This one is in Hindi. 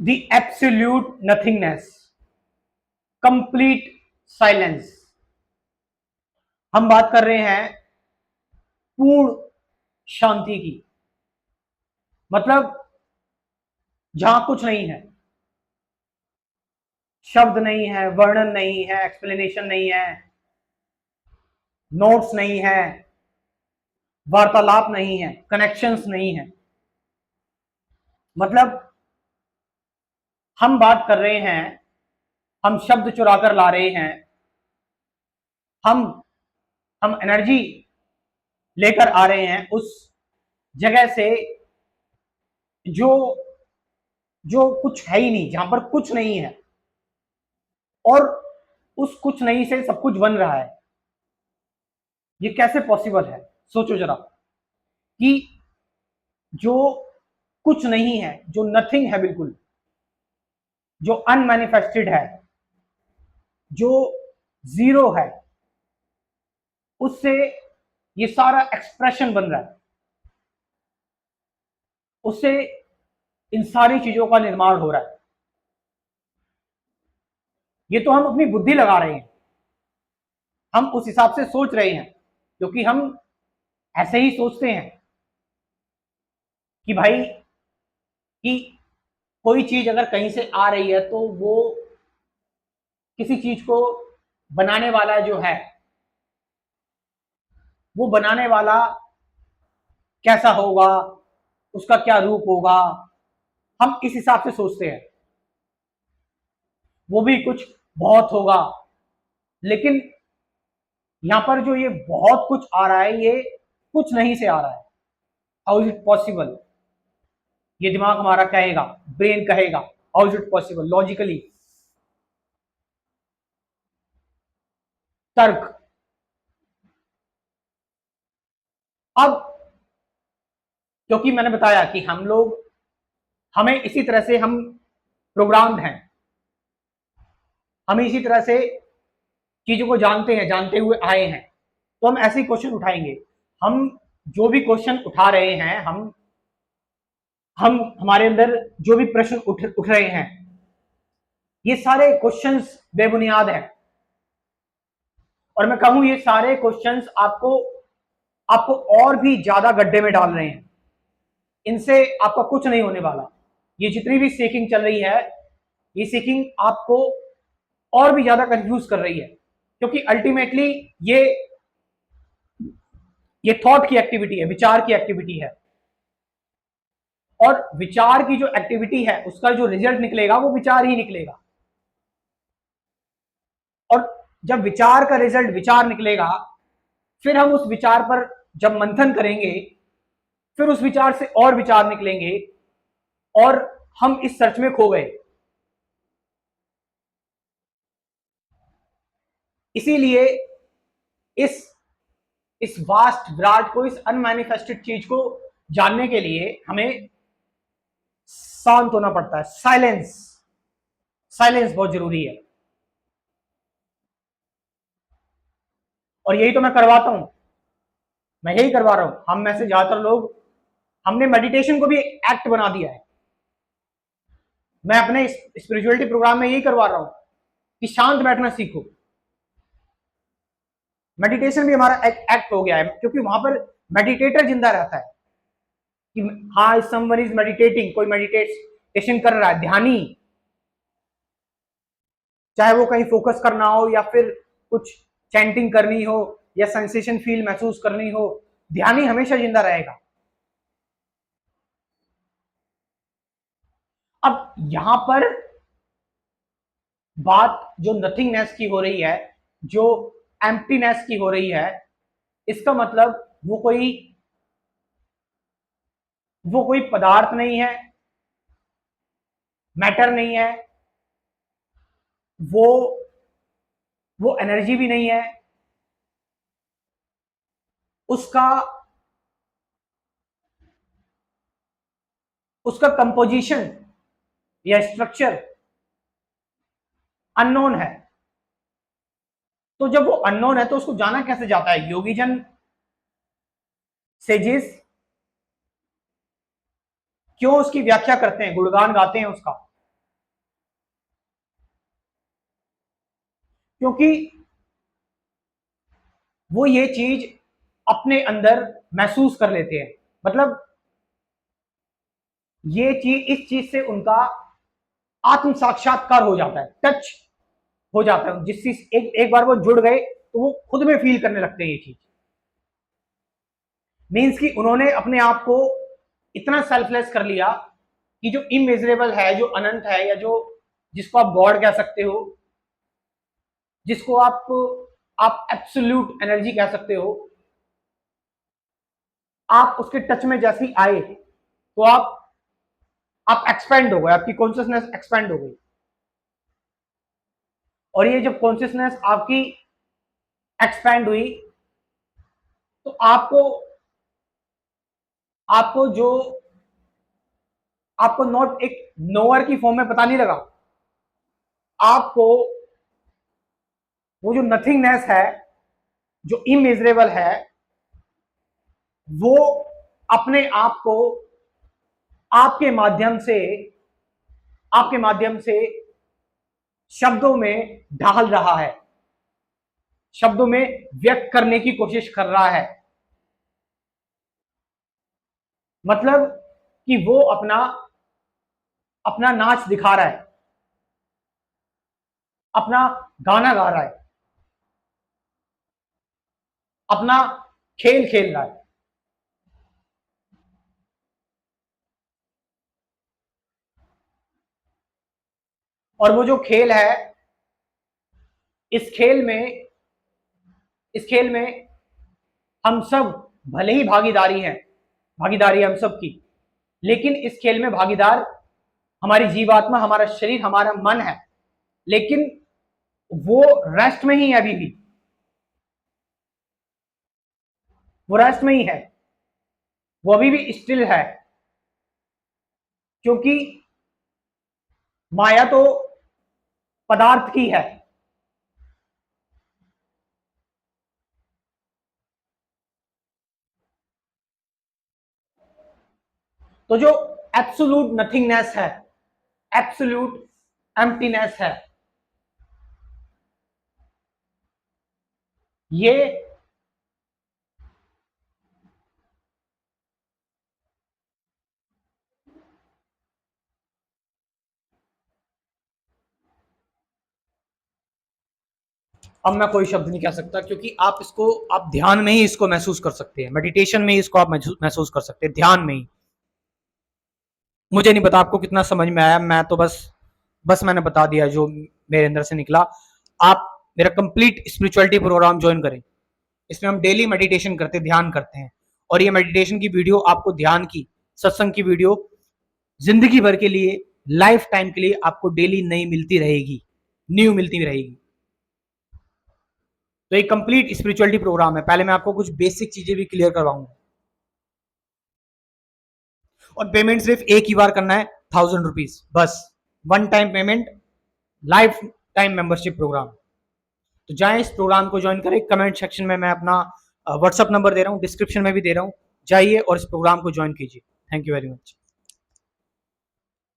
The absolute nothingness, complete silence. हम बात कर रहे हैं पूर्ण शांति की, मतलब जहां कुछ नहीं है, शब्द नहीं है, वर्णन नहीं है, एक्सप्लेनेशन नहीं है, नोट्स नहीं है, वार्तालाप नहीं है, कनेक्शंस नहीं है। मतलब हम बात कर रहे हैं, हम शब्द चुरा कर ला रहे हैं, हम हम एनर्जी लेकर आ रहे हैं उस जगह से जो जो कुछ है ही नहीं, जहां पर कुछ नहीं है, और उस कुछ नहीं से सब कुछ बन रहा है। ये कैसे पॉसिबल है? सोचो जरा कि जो कुछ नहीं है, जो नथिंग है, बिल्कुल जो अनमैनिफेस्टेड है, जो जीरो है, उससे ये सारा एक्सप्रेशन बन रहा है, उससे इन सारी चीजों का निर्माण हो रहा है। ये तो हम अपनी बुद्धि लगा रहे हैं, हम उस हिसाब से सोच रहे हैं, क्योंकि हम ऐसे ही सोचते हैं कि भाई कि कोई चीज अगर कहीं से आ रही है तो वो किसी चीज को बनाने वाला जो है, वो बनाने वाला कैसा होगा, उसका क्या रूप होगा, हम इस हिसाब से सोचते हैं। वो भी कुछ बहुत होगा, लेकिन यहां पर जो ये बहुत कुछ आ रहा है, ये कुछ नहीं से आ रहा है। How is it possible? ये दिमाग हमारा कहेगा, ब्रेन कहेगा how is it possible, logically, तर्क। अब क्योंकि मैंने बताया कि हम लोग, हमें इसी तरह से हम प्रोग्राम्ड हैं, हम इसी तरह से चीजों को जानते हैं, जानते हुए आए हैं, तो हम ऐसे ही क्वेश्चन उठाएंगे। हम जो भी क्वेश्चन उठा रहे हैं, हम हमारे अंदर जो भी प्रश्न उठ रहे हैं, ये सारे क्वेश्चंस बेबुनियाद हैं। और मैं कहूं ये सारे क्वेश्चंस आपको आपको और भी ज्यादा गड्ढे में डाल रहे हैं। इनसे आपका कुछ नहीं होने वाला। ये जितनी भी सीकिंग चल रही है, ये सीकिंग आपको और भी ज्यादा कंफ्यूज कर रही है, क्योंकि अल्टीमेटली ये थॉट की एक्टिविटी है, विचार की एक्टिविटी है। और विचार की जो एक्टिविटी है, उसका जो रिजल्ट निकलेगा वो विचार ही निकलेगा। और जब विचार का रिजल्ट विचार निकलेगा, फिर हम उस विचार पर जब मंथन करेंगे, फिर उस विचार से और विचार निकलेंगे, और हम इस सर्च में खो गए। इसीलिए इस इस वास्ट विराट को, इस अनमैनिफेस्टेड चीज को जानने के लिए हमें शांत होना पड़ता है। साइलेंस, साइलेंस बहुत जरूरी है। और यही तो मैं करवाता हूं, मैं यही करवा रहा हूं। हम में से ज्यादातर लोग, हमने मेडिटेशन को भी एक्ट बना दिया है। मैं अपने स्पिरिचुअलिटी प्रोग्राम में यही करवा रहा हूं कि शांत बैठना सीखो। मेडिटेशन भी हमारा एक्ट हो गया है, क्योंकि वहां पर मेडिटेटर जिंदा रहता है कि हाँ, समवन इज मेडिटेटिंग, कोई मेडिटेशन कर रहा है, ध्यानी, चाहे वो कहीं फोकस करना हो या फिर कुछ चैंटिंग करनी हो या सेंसेशन फील महसूस करनी हो, ध्यानी हमेशा जिंदा रहेगा। अब यहां पर बात जो नथिंगनेस की हो रही है, जो एम्प्टीनेस की हो रही है, इसका मतलब वो कोई पदार्थ नहीं है, मैटर नहीं है, वो वो एनर्जी भी नहीं है। उसका उसका कंपोजिशन या स्ट्रक्चर अननोन है। तो जब वो अननोन है तो उसको जाना कैसे जाता है? योगी जन, सेजिस क्यों उसकी व्याख्या करते हैं, गुणगान गाते हैं उसका? क्योंकि वो ये चीज अपने अंदर महसूस कर लेते हैं। मतलब ये चीज, इस चीज से उनका आत्म साक्षात्कार हो जाता है, टच हो जाता है। जिस चीज एक बार वो जुड़ गए तो वो खुद में फील करने लगते हैं ये चीज। मीन्स कि उन्होंने अपने आप को इतना सेल्फलेस कर लिया कि जो इमेजरेबल है, जो अनंत है, या जो जिसको आप गॉड कह सकते हो, जिसको आप एब्सोल्यूट एनर्जी कह सकते हो, आप उसके टच में जैसे ही आए तो आप एक्सपेंड हो गए, आपकी कॉन्शियसनेस एक्सपेंड हो गई। और ये जब कॉन्शियसनेस आपकी एक्सपेंड हुई तो आपको आपको जो आपको नॉट एक नोअर की फॉर्म में पता नहीं लगा, आपको वो जो नथिंगनेस है, जो इमेजरेबल है, वो अपने आप को आपके माध्यम से आपके माध्यम से शब्दों में ढाल रहा है, शब्दों में व्यक्त करने की कोशिश कर रहा है। मतलब कि वो अपना अपना नाच दिखा रहा है, अपना गाना गा रहा है, अपना खेल खेल रहा है। और वो जो खेल है, इस खेल में इस खेल में हम सब भले ही भागीदारी है हम सब की, लेकिन इस खेल में भागीदार हमारी जीवात्मा, हमारा शरीर, हमारा मन है। लेकिन वो रेस्ट में ही है, अभी भी वो रेस्ट में ही है, वो अभी भी स्टिल है। क्योंकि माया तो पदार्थ की है, तो जो एब्सोल्यूट नथिंगनेस है, एब्सोल्यूट एम्प्टीनेस है, ये अब मैं कोई शब्द नहीं कह सकता, क्योंकि आप ध्यान में ही इसको महसूस कर सकते हैं, मेडिटेशन में ही इसको आप महसूस कर सकते हैं, ध्यान में ही। मुझे नहीं पता आपको कितना समझ में आया, मैं तो बस मैंने बता दिया जो मेरे अंदर से निकला। आप मेरा कंप्लीट स्पिरिचुअलिटी प्रोग्राम ज्वाइन करें, इसमें हम डेली मेडिटेशन करते हैं, ध्यान करते हैं। और ये मेडिटेशन की वीडियो आपको, ध्यान की, सत्संग की वीडियो जिंदगी भर के लिए, लाइफ टाइम के लिए आपको डेली नई मिलती रहेगी, न्यू मिलती रहेगी। तो एक कंप्लीट स्पिरिचुअलिटी प्रोग्राम है। पहले मैं आपको कुछ बेसिक चीजें भी क्लियर करवाऊंगा। और पेमेंट सिर्फ एक ही बार करना है, 1000 रुपीज बस, one time payment, lifetime membership program. तो जाएं, इस प्रोग्राम को ज्वाइन करें। कमेंट सेक्शन में मैं अपना व्हाट्सअप नंबर दे रहा हूं, डिस्क्रिप्शन में भी दे रहा हूं, जाइए और इस प्रोग्राम को ज्वाइन कीजिए। Thank you very much.